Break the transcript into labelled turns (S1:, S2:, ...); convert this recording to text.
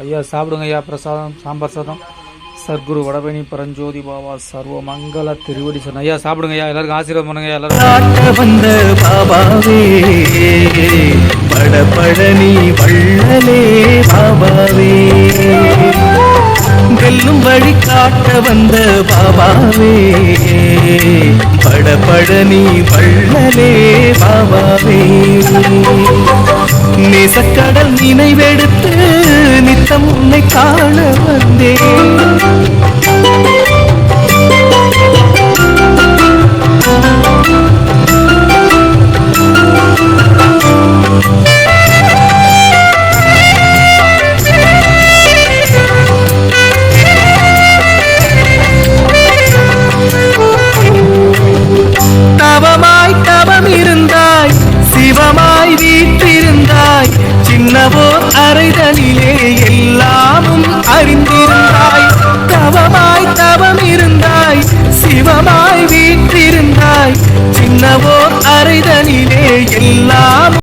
S1: ஐயா சாப்பிடுங்க ஐயா. பிரசாதம் சாம்பார் சாதம். சர்க்குரு வடபழனி பரஞ்சோதி பாபா சர்வ மங்கள திருவடி சொன்ன ஐயா. சாப்பிடுங்க ஐயா. எல்லாருக்கும் ஆசீர்வாதம் பண்ணுங்க எல்லாரும்.
S2: வந்த பாபாவே வடபழனி வள்ளலே பாபாவே, வெல்லும் வழி காட்ட வந்த பாபாவே வடபழனி வள்ளலே பாபாவே, நேசக்கடல் நினைவெடுத்து நித்தம் உன்னை காண வந்தேன். தவமாய் தவம் இருந்தாய், சிவமாய் வீற்றிருந்தாய், சின்னவோ அறைதலிலே எல்லாமும் அறிந்திருந்தாய். தவமாய் தவம் இருந்தாய், சிவமாய் வீற்றிருந்தாய், சின்னவோ அறைதலிலே எல்லாம்